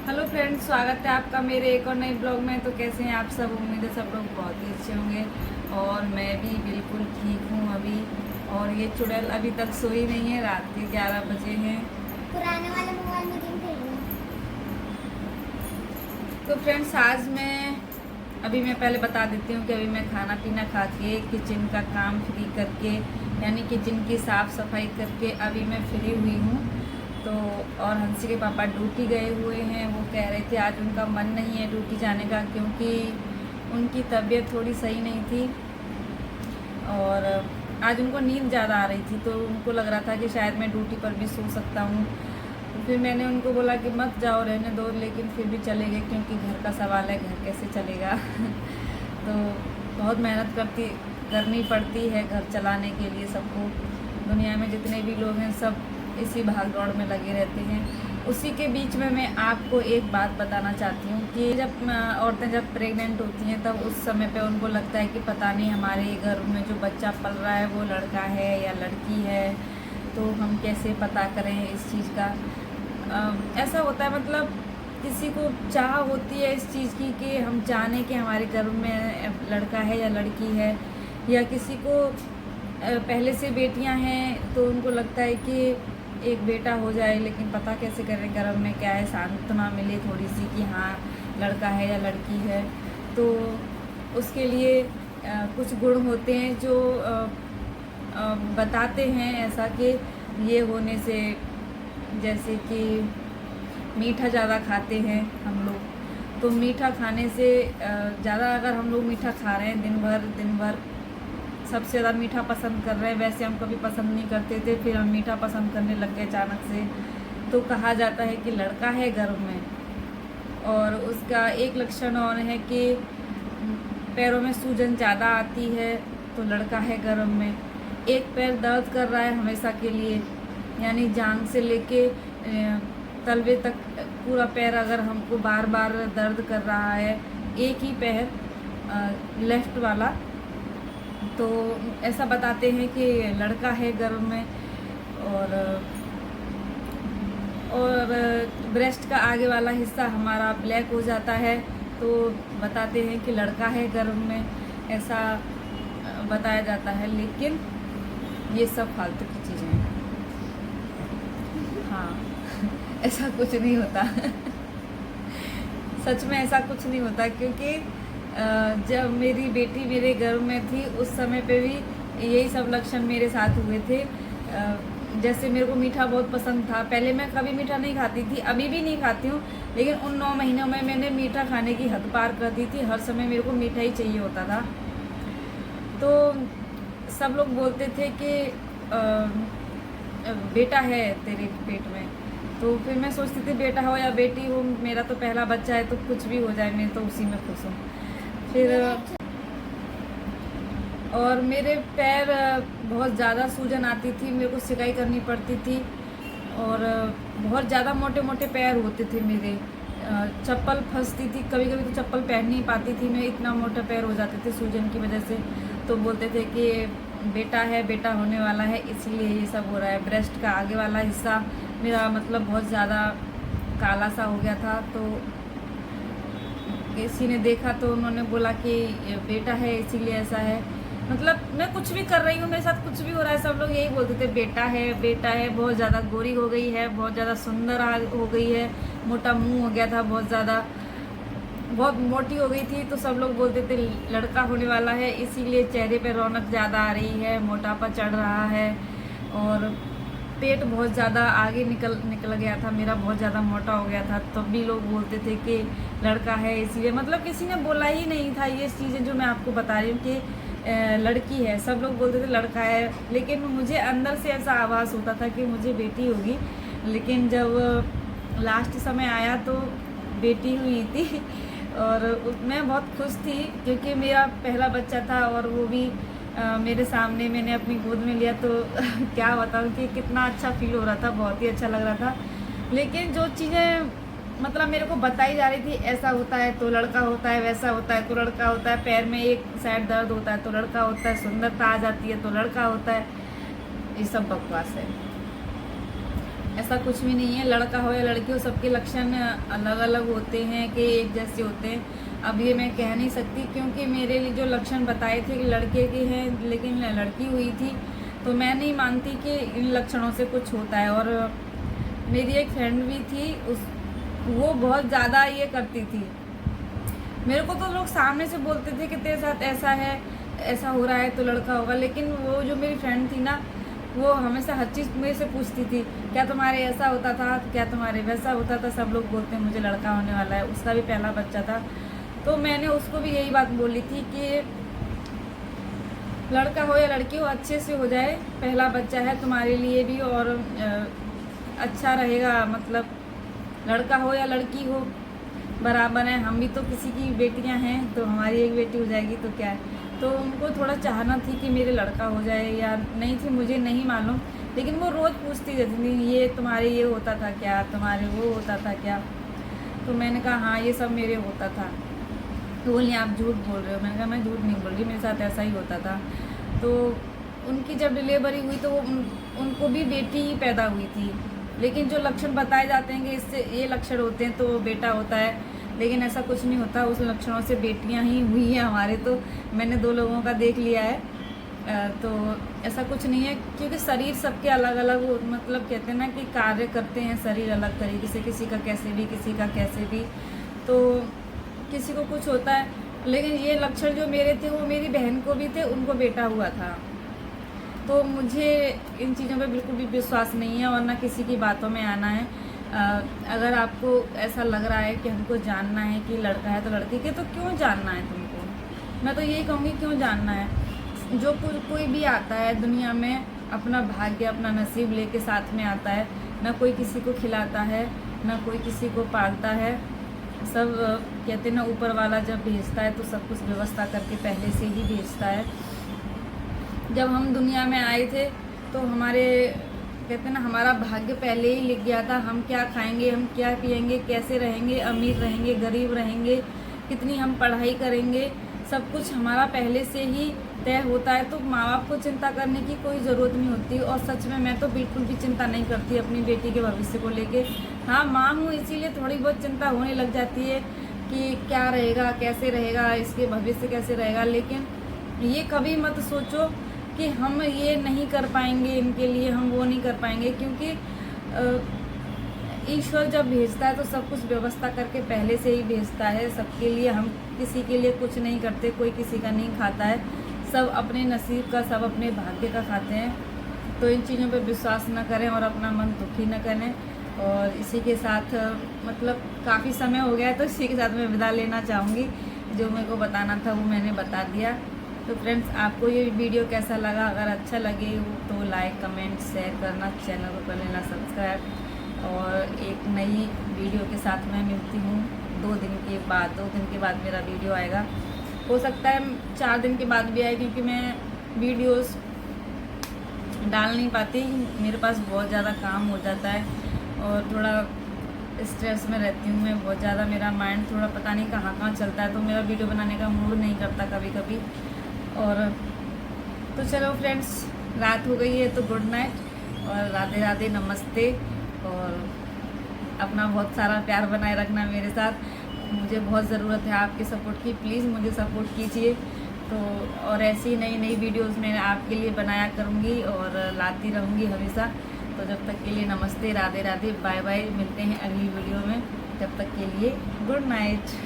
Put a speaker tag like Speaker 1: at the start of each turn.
Speaker 1: Hello friends, स्वागत है आपका मेरे एक और नए ब्लॉग में। तो कैसे हैं आप सब? उम्मीद है सब लोग बहुत ही अच्छे होंगे और मैं भी बिल्कुल ठीक हूँ अभी। और ये चुड़ैल अभी तक सोई नहीं है, रात के 11 बजे हैं।
Speaker 2: पुराने वाले मोबाइल में गेम खेल रहे हैं।
Speaker 1: तो फ्रेंड्स, आज मैं पहले बता देती हूँ कि अभी मैं खाना पीना खा के किचन का काम फ्री करके, यानी किचन की साफ़ सफाई करके अभी मैं फ्री हुई हूँ। तो और हंसी के पापा ड्यूटी गए हुए हैं। वो कह रहे थे आज उनका मन नहीं है ड्यूटी जाने का, क्योंकि उनकी तबीयत थोड़ी सही नहीं थी और आज उनको नींद ज़्यादा आ रही थी। तो उनको लग रहा था कि शायद मैं ड्यूटी पर भी सो सकता हूँ। तो फिर मैंने उनको बोला कि मत जाओ, रहने दो, लेकिन फिर भी चले गए, क्योंकि घर का सवाल है, घर कैसे चलेगा। तो बहुत मेहनत करनी पड़ती है घर चलाने के लिए सबको। दुनिया में जितने भी लोग हैं सब इसी भाग दौड़ में लगे रहते हैं। उसी के बीच में मैं आपको एक बात बताना चाहती हूँ कि जब औरतें जब प्रेग्नेंट होती हैं तब उस समय पे उनको लगता है कि पता नहीं हमारे घर में जो बच्चा पल रहा है वो लड़का है या लड़की है, तो हम कैसे पता करें इस चीज़ का। ऐसा होता है, मतलब किसी को चाह होती है इस चीज़ की कि हम जाने कि हमारे घर में लड़का है या लड़की है, या किसी को पहले से बेटियां हैं तो उनको लगता है कि एक बेटा हो जाए, लेकिन पता कैसे करें गर्भ में क्या है, सांत्वना मिले थोड़ी सी कि हाँ लड़का है या लड़की है। तो उसके लिए कुछ गुण होते हैं जो बताते हैं ऐसा कि ये होने से, जैसे कि मीठा ज़्यादा खाते हैं हम लोग, तो मीठा खाने से ज़्यादा अगर हम लोग मीठा खा रहे हैं दिन भर सबसे ज़्यादा मीठा पसंद कर रहे हैं। वैसे हम कभी पसंद नहीं करते थे, फिर हम मीठा पसंद करने लग गए अचानक से। तो कहा जाता है कि लड़का है गर्भ में। और उसका एक लक्षण और है कि पैरों में सूजन ज़्यादा आती है, तो लड़का है गर्भ में। एक पैर दर्द कर रहा है हमेशा के लिए, यानी जांघ से लेके तलवे तक पूरा पैर अगर हमको बार बार दर्द कर रहा है, एक ही पैर लेफ्ट वाला, तो ऐसा बताते हैं कि लड़का है गर्भ में। और ब्रेस्ट का आगे वाला हिस्सा हमारा ब्लैक हो जाता है, तो बताते हैं कि लड़का है गर्भ में, ऐसा बताया जाता है। लेकिन ये सब फालतू की चीज़ें हैं। हाँ ऐसा कुछ नहीं होता। सच में ऐसा कुछ नहीं होता, क्योंकि जब मेरी बेटी मेरे गर्भ में थी उस समय पे भी यही सब लक्षण मेरे साथ हुए थे। जैसे मेरे को मीठा बहुत पसंद था, पहले मैं कभी मीठा नहीं खाती थी, अभी भी नहीं खाती हूँ, लेकिन उन 9 महीनों में मैंने मीठा खाने की हद पार कर दी थी। हर समय मेरे को मीठा ही चाहिए होता था। तो सब लोग बोलते थे कि बेटा है तेरे पेट में। तो फिर मैं सोचती थी बेटा हो या बेटी हो, मेरा तो पहला बच्चा है, तो कुछ भी हो जाए मैं तो उसी में खुश हूँ। फिर और मेरे पैर बहुत ज़्यादा सूजन आती थी, मेरे को सिकाई करनी पड़ती थी, और बहुत ज़्यादा मोटे मोटे पैर होते थे मेरे। चप्पल फंसती थी, कभी कभी तो चप्पल पहन नहीं पाती थी मैं, इतना मोटा पैर हो जाते थे सूजन की वजह से। तो बोलते थे कि बेटा है, बेटा होने वाला है, इसीलिए ये सब हो रहा है। ब्रेस्ट का आगे वाला हिस्सा मेरा मतलब बहुत ज़्यादा काला सा हो गया था। तो किसी ने देखा तो उन्होंने बोला कि बेटा है इसीलिए ऐसा है। मतलब मैं कुछ भी कर रही हूँ, मेरे साथ कुछ भी हो रहा है, सब लोग यही बोलते थे बेटा है, बेटा है। बहुत ज़्यादा गोरी हो गई है, बहुत ज़्यादा सुंदर हो गई है, मोटा मुंह हो गया था, बहुत ज़्यादा बहुत मोटी हो गई थी, तो सब लोग बोलते थे लड़का होने वाला है, इसीलिए चेहरे पे रौनक ज़्यादा आ रही है, मोटापा चढ़ रहा है। और पेट बहुत ज़्यादा आगे निकल गया था मेरा, बहुत ज़्यादा मोटा हो गया था। तब भी लोग बोलते थे कि लड़का है इसीलिए, मतलब किसी ने बोला ही नहीं था ये चीज़ें जो मैं आपको बता रही हूँ कि लड़की है। सब लोग बोलते थे लड़का है, लेकिन मुझे अंदर से ऐसा आभास होता था कि मुझे बेटी होगी। लेकिन जब लास्ट समय आया तो बेटी हुई थी, और मैं बहुत खुश थी, क्योंकि मेरा पहला बच्चा था, और वो भी मेरे सामने मैंने अपनी गोद में लिया। तो क्या बताऊँ कि कितना अच्छा फील हो रहा था, बहुत ही अच्छा लग रहा था। लेकिन जो चीज़ें मतलब मेरे को बताई जा रही थी, ऐसा होता है तो लड़का होता है, वैसा होता है तो लड़का होता है, पैर में एक साइड दर्द होता है तो लड़का होता है, सुंदरता आ जाती है तो लड़का होता है, ये सब बकवास है। ऐसा कुछ भी नहीं है, लड़का हो या लड़की हो सबके लक्षण अलग अलग होते हैं कि एक जैसे होते हैं। अब ये मैं कह नहीं सकती क्योंकि मेरे लिए जो लक्षण बताए थे कि लड़के के हैं लेकिन लड़की हुई थी, तो मैं नहीं मानती कि इन लक्षणों से कुछ होता है। और मेरी एक फ्रेंड भी थी, वो बहुत ज़्यादा ये करती थी। मेरे को तो लोग सामने से बोलते थे कि तेरे साथ ऐसा है, ऐसा हो रहा है तो लड़का होगा, लेकिन वो जो मेरी फ्रेंड थी ना, वो हमेशा हर चीज़ मेरे से पूछती थी, क्या तुम्हारे ऐसा होता था, क्या तुम्हारे वैसा होता था। सब लोग बोलते हैं मुझे लड़का होने वाला है, उसका भी पहला बच्चा था। तो मैंने उसको भी यही बात बोली थी कि लड़का हो या लड़की हो अच्छे से हो जाए, पहला बच्चा है तुम्हारे लिए भी और अच्छा रहेगा। मतलब लड़का हो या लड़की हो बराबर है, हम भी तो किसी की बेटियां हैं, तो हमारी एक बेटी हो जाएगी तो क्या है। तो उनको थोड़ा चाहना थी कि मेरे लड़का हो जाए या नहीं थी मुझे नहीं मालूम, लेकिन वो रोज़ पूछती रहती थी, ये तुम्हारे ये होता था क्या, तुम्हारे वो होता था क्या। तो मैंने कहा हाँ ये सब मेरे होता था। तो बोली आप झूठ बोल रहे हो। मैंने कहा मैं झूठ नहीं बोल रही, मेरे साथ ऐसा ही होता था। तो उनकी जब डिलीवरी हुई तो उनको भी बेटी ही पैदा हुई थी, लेकिन जो लक्षण बताए जाते हैं कि इससे ये लक्षण होते हैं तो बेटा होता है, लेकिन ऐसा कुछ नहीं होता। उस लक्षणों से बेटियां ही हुई हैं हमारे। तो मैंने 2 लोगों का देख लिया है। तो ऐसा कुछ नहीं है क्योंकि शरीर सबके अलग अलग मतलब कहते हैं ना कि कार्य करते हैं शरीर अलग तरीके से, किसी का कैसे भी, किसी का कैसे भी, तो किसी को कुछ होता है। लेकिन ये लक्षण जो मेरे थे वो मेरी बहन को भी थे, उनको बेटा हुआ था। तो मुझे इन चीज़ों पे बिल्कुल भी विश्वास नहीं है और ना किसी की बातों में आना है। अगर आपको ऐसा लग रहा है कि हमको जानना है कि लड़का है तो लड़की के, तो क्यों जानना है तुमको? मैं तो यही कहूँगी क्यों जानना है। जो कोई भी आता है दुनिया में अपना भाग्य अपना नसीब लेके साथ में आता है, ना कोई किसी को खिलाता है ना कोई किसी को पालता है। सब कहते हैं ना ऊपर वाला जब भेजता है तो सब कुछ व्यवस्था करके पहले से ही भेजता है। जब हम दुनिया में आए थे तो हमारे कहते हैं ना हमारा भाग्य पहले ही लिख गया था, हम क्या खाएंगे, हम क्या पिएंगे, कैसे रहेंगे, अमीर रहेंगे, गरीब रहेंगे, कितनी हम पढ़ाई करेंगे, सब कुछ हमारा पहले से ही तय होता है। तो माँ बाप को चिंता करने की कोई ज़रूरत नहीं होती। और सच में मैं तो बिल्कुल भी चिंता नहीं करती अपनी बेटी के भविष्य को लेके। हाँ माँ हूँ इसीलिए थोड़ी बहुत चिंता होने लग जाती है कि क्या रहेगा, कैसे रहेगा, इसके भविष्य कैसे रहेगा। लेकिन ये कभी मत सोचो कि हम ये नहीं कर पाएंगे इनके लिए, हम वो नहीं कर पाएंगे, क्योंकि ईश्वर जब भेजता है तो सब कुछ व्यवस्था करके पहले से ही भेजता है सबके लिए। हम किसी के लिए कुछ नहीं करते, कोई किसी का नहीं खाता है, सब अपने नसीब का, सब अपने भाग्य का खाते हैं। तो इन चीज़ों पर विश्वास न करें और अपना मन दुखी न करें। और इसी के साथ मतलब काफ़ी समय हो गया है तो इसी के साथ मैं विदा लेना चाहूँगी। जो मेरे को बताना था वो मैंने बता दिया। तो फ्रेंड्स आपको ये वीडियो कैसा लगा? अगर अच्छा लगे तो लाइक कमेंट शेयर करना, चैनल को कर लेना सब्सक्राइब। और एक नई वीडियो के साथ मैं मिलती हूँ 2 दिन के बाद। 2 दिन के बाद मेरा वीडियो आएगा, हो सकता है 4 दिन के बाद भी आए, क्योंकि मैं वीडियोस डाल नहीं पाती, मेरे पास बहुत ज़्यादा काम हो जाता है और थोड़ा स्ट्रेस में रहती हूँ मैं बहुत ज़्यादा। मेरा माइंड थोड़ा पता नहीं कहाँ कहाँ चलता है, तो मेरा वीडियो बनाने का मूड नहीं करता कभी कभी। और तो चलो फ्रेंड्स, रात हो गई है तो गुड नाइट और राधे राधे, नमस्ते। और अपना बहुत सारा प्यार बनाए रखना मेरे साथ, मुझे बहुत ज़रूरत है आपके सपोर्ट की। प्लीज़ मुझे सपोर्ट कीजिए। तो और ऐसी नई नई वीडियोस मैं आपके लिए बनाया करूँगी और लाती रहूँगी हमेशा। तो जब तक के लिए नमस्ते, राधे राधे, बाय बाय। मिलते हैं अगली वीडियो में, जब तक के लिए गुड नाइट।